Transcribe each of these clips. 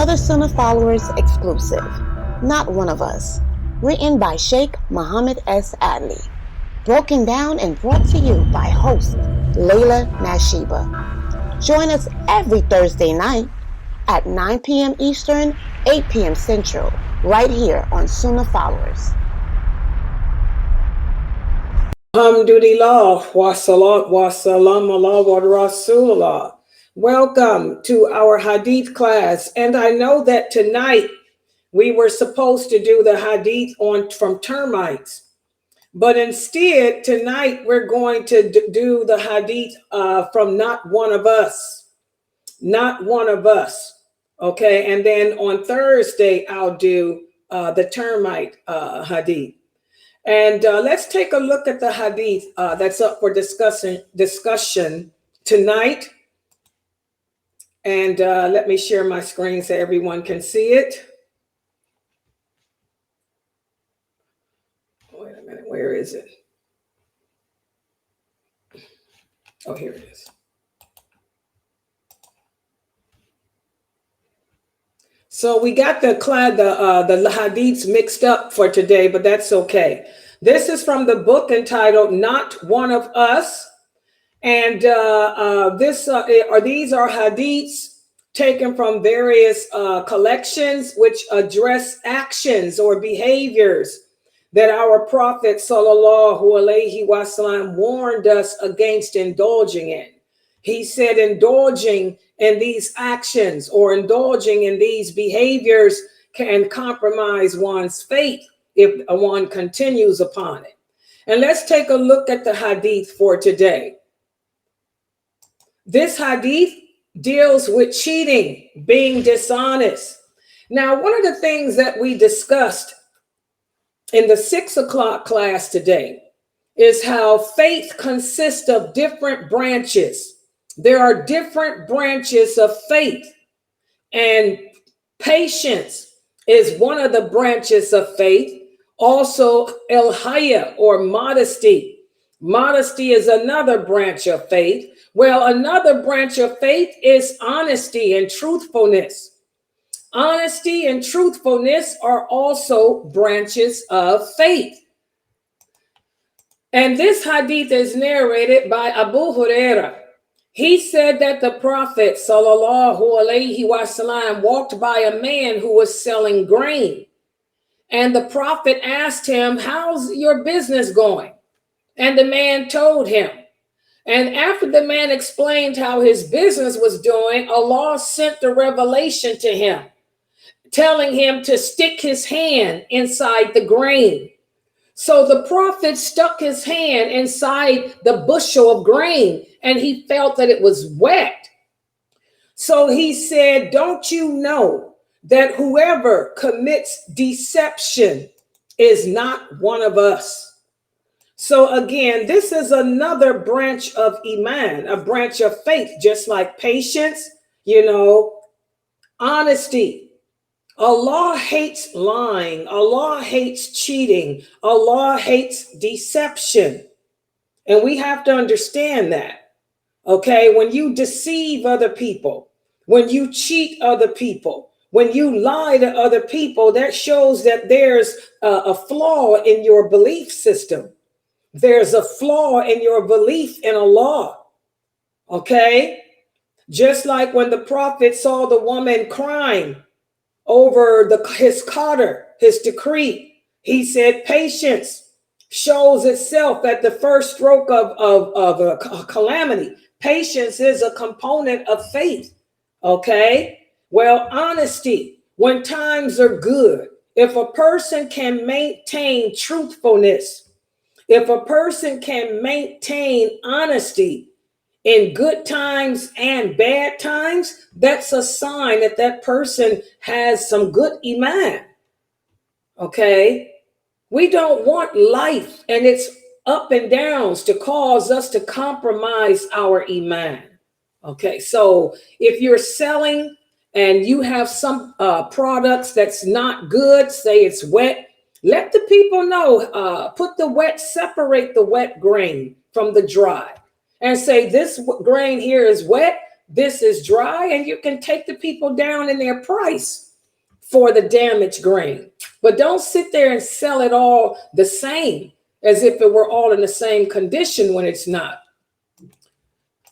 another Sunnahfollowers exclusive, Not One of Us, written by Sheikh Muhammad S. Adli, broken down and brought to you by host lailanasheeba. Join us every Thursday night at 9 p.m. Eastern, 8 p.m. Central, right here on Sunnahfollowers. Alhamdulillah, wa salat wa salam ala wa rasulullah. Welcome to our hadith class. And I know that tonight we were supposed to do the hadith from termites, but instead tonight we're going to do the hadith from Not One of Us. Not One of Us. Okay, and then on Thursday I'll do the termite hadith. And let's take a look at the hadith that's up for discussion tonight. And let me share my screen so everyone can see it. Wait a minute, where is it? Oh, here it is. So we got the hadiths mixed up for today, but that's okay. This is from the book entitled Not One of Us. And these are hadiths taken from various collections which address actions or behaviors that our Prophet sallallahu alaihi wasallam warned us against indulging in. He said indulging in these actions or indulging in these behaviors can compromise one's faith if one continues upon it. And let's take a look at the hadith for today. This hadith deals with cheating, being dishonest. Now, one of the things that we discussed in the 6 o'clock class today is how faith consists of different branches. There are different branches of faith, and patience is one of the branches of faith. Also, el-haya or modesty. Modesty is another branch of faith. Well, another branch of faith is honesty and truthfulness. Honesty and truthfulness are also branches of faith. And this hadith is narrated by Abu Hurairah. He said that the Prophet sallallahu alaihi wasallam walked by a man who was selling grain. And the Prophet asked him, "How's your business going?" And the man told him. And after the man explained how his business was doing, Allah sent the revelation to him, telling him to stick his hand inside the grain. So the Prophet stuck his hand inside the bushel of grain, and he felt that it was wet. So he said, "Don't you know that whoever commits deception is not one of us?" So again, this is another branch of iman, a branch of faith, just like patience, honesty. Allah hates lying. Allah hates cheating. Allah hates deception. And we have to understand that. Okay, when you deceive other people, when you cheat other people, when you lie to other people, that shows that there's a flaw in your belief system. There's a flaw in your belief in Allah. Okay? Just like when the Prophet saw the woman crying over his qadr, his decree, he said patience shows itself at the first stroke of a calamity. Patience is a component of faith. Okay? Well, honesty, when times are good, if a person can maintain truthfulness, if a person can maintain honesty in good times and bad times, that's a sign that that person has some good iman. Okay? We don't want life and its up and downs to cause us to compromise our iman. Okay, so if you're selling and you have some products that's not good, say it's wet, let the people know, separate the wet grain from the dry and say this grain here is wet, this is dry, and you can take the people down in their price for the damaged grain. But don't sit there and sell it all the same as if it were all in the same condition when it's not.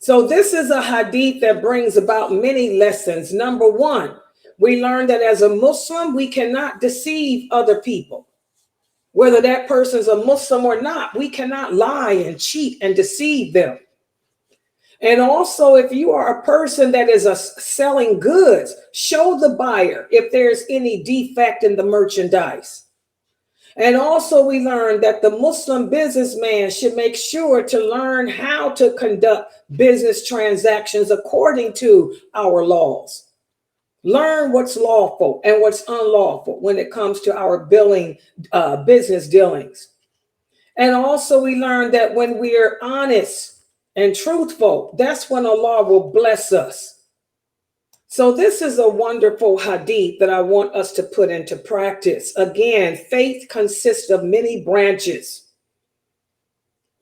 So this is a hadith that brings about many lessons. Number one, we learn that as a Muslim, we cannot deceive other people. Whether that person's a Muslim or not, we cannot lie and cheat and deceive them. And also, if you are a person that is selling goods, show the buyer if there's any defect in the merchandise. And also, we learned that the Muslim businessman should make sure to learn how to conduct business transactions according to our laws. Learn what's lawful and what's unlawful when it comes to our business dealings. And also, we learned that when we are honest and truthful, that's when Allah will bless us. So this is a wonderful hadith that I want us to put into practice. Again, faith consists of many branches,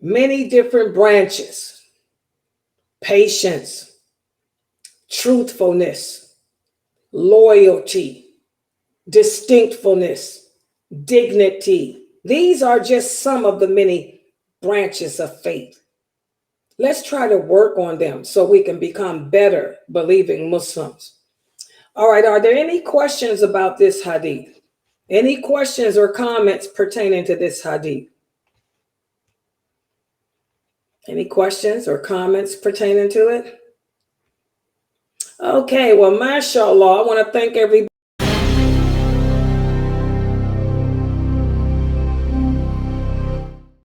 many different branches: patience, truthfulness, loyalty, distinctfulness, dignity. These are just some of the many branches of faith. Let's try to work on them so we can become better believing Muslims. All right, are there any questions about this hadith? Any questions or comments pertaining to this hadith? Any questions or comments pertaining to it? Okay, well, mashallah, I want to thank everybody.